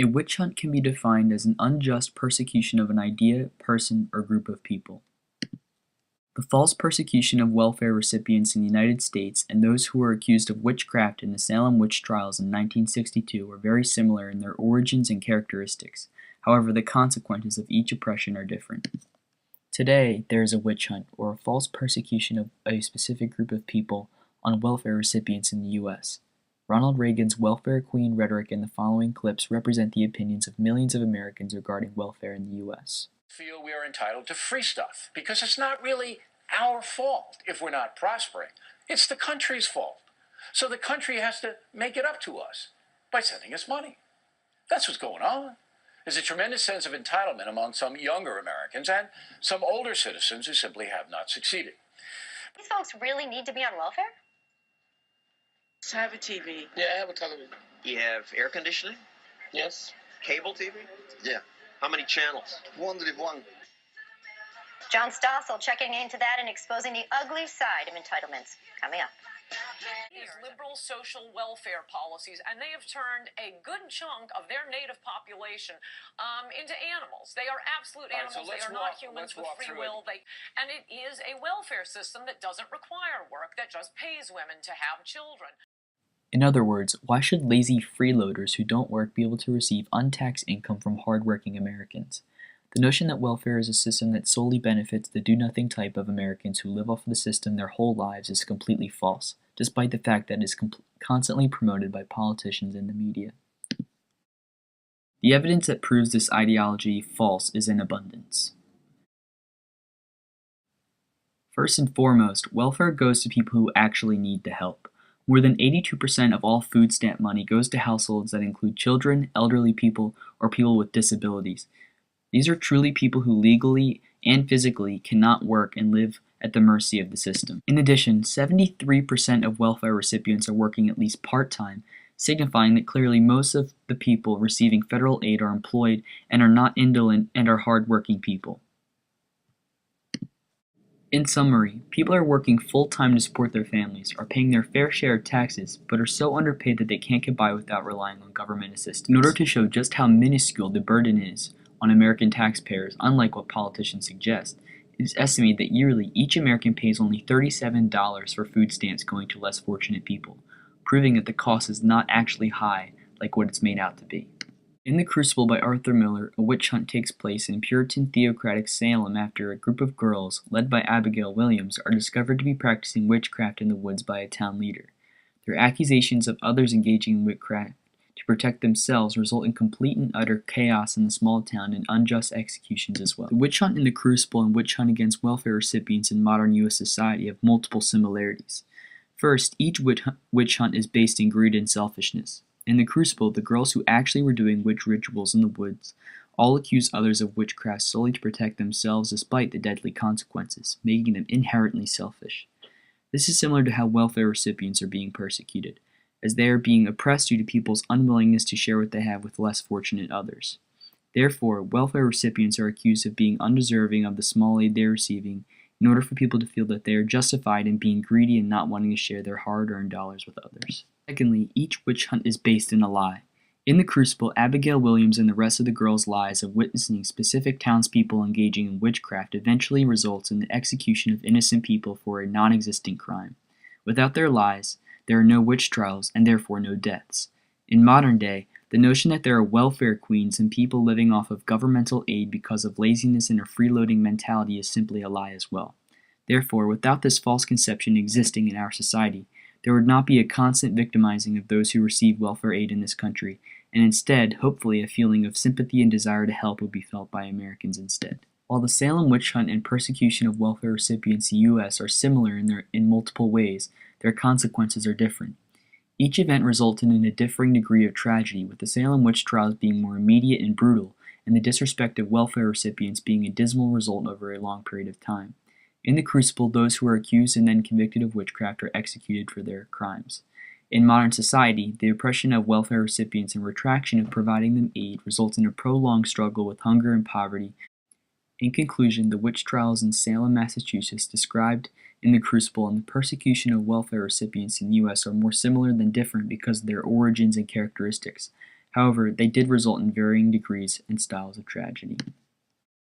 A witch hunt can be defined as an unjust persecution of an idea, person, or group of people. The false persecution of welfare recipients in the United States and those who were accused of witchcraft in the Salem witch trials in 1962 were very similar in their origins and characteristics. However, the consequences of each oppression are different. Today, there is a witch hunt, or a false persecution of a specific group of people on welfare recipients in the U.S. Ronald Reagan's welfare queen rhetoric and the following clips represent the opinions of millions of Americans regarding welfare in the U.S. Feel we are entitled to free stuff because it's not really our fault if we're not prospering. It's the country's fault. So the country has to make it up to us by sending us money. That's what's going on. There's a tremendous sense of entitlement among some younger Americans and some older citizens who simply have not succeeded. These folks really need to be on welfare? Let's have a TV. Yeah, I have a television. You have air conditioning? Yes. Cable TV? Yeah. How many channels? 101. John Stossel checking into that and exposing the ugly side of entitlements. Coming up. These liberal social welfare policies, and they have turned a good chunk of their native population into animals. They are absolute animals. They are not humans with free will. And it is a welfare system that doesn't require work, that just pays women to have children. In other words, why should lazy freeloaders who don't work be able to receive untaxed income from hardworking Americans? The notion that welfare is a system that solely benefits the do-nothing type of Americans who live off of the system their whole lives is completely false, despite the fact that it is constantly promoted by politicians and the media. The evidence that proves this ideology false is in abundance. First and foremost, welfare goes to people who actually need the help. More than 82% of all food stamp money goes to households that include children, elderly people, or people with disabilities. These are truly people who legally and physically cannot work and live at the mercy of the system. In addition, 73% of welfare recipients are working at least part-time, signifying that clearly most of the people receiving federal aid are employed and are not indolent and are hardworking people. In summary, people are working full-time to support their families, are paying their fair share of taxes, but are so underpaid that they can't get by without relying on government assistance. In order to show just how minuscule the burden is on American taxpayers, unlike what politicians suggest, it is estimated that yearly each American pays only $37 for food stamps going to less fortunate people, proving that the cost is not actually high like what it's made out to be. In The Crucible by Arthur Miller, a witch hunt takes place in Puritan theocratic Salem after a group of girls, led by Abigail Williams, are discovered to be practicing witchcraft in the woods by a town leader. Their accusations of others engaging in witchcraft to protect themselves result in complete and utter chaos in the small town and unjust executions as well. The witch hunt in The Crucible and witch hunt against welfare recipients in modern U.S. society have multiple similarities. First, each witch hunt is based in greed and selfishness. In The Crucible, the girls who actually were doing witch rituals in the woods all accuse others of witchcraft solely to protect themselves despite the deadly consequences, making them inherently selfish. This is similar to how welfare recipients are being persecuted, as they are being oppressed due to people's unwillingness to share what they have with less fortunate others. Therefore, welfare recipients are accused of being undeserving of the small aid they are receiving in order for people to feel that they are justified in being greedy and not wanting to share their hard-earned dollars with others. Secondly, each witch hunt is based in a lie. In The Crucible, Abigail Williams and the rest of the girls' lies of witnessing specific townspeople engaging in witchcraft eventually results in the execution of innocent people for a non-existent crime. Without their lies, there are no witch trials and therefore no deaths. In modern day, the notion that there are welfare queens and people living off of governmental aid because of laziness and a freeloading mentality is simply a lie as well. Therefore, without this false conception existing in our society, there would not be a constant victimizing of those who receive welfare aid in this country, and instead, hopefully, a feeling of sympathy and desire to help would be felt by Americans instead. While the Salem witch hunt and persecution of welfare recipients in the U.S. are similar in multiple ways, their consequences are different. Each event resulted in a differing degree of tragedy, with the Salem witch trials being more immediate and brutal, and the disrespect of welfare recipients being a dismal result over a long period of time. In The Crucible, those who are accused and then convicted of witchcraft are executed for their crimes. In modern society, the oppression of welfare recipients and retraction of providing them aid results in a prolonged struggle with hunger and poverty. In conclusion, the witch trials in Salem, Massachusetts, described in The Crucible, and the persecution of welfare recipients in the U.S. are more similar than different because of their origins and characteristics. However, they did result in varying degrees and styles of tragedy.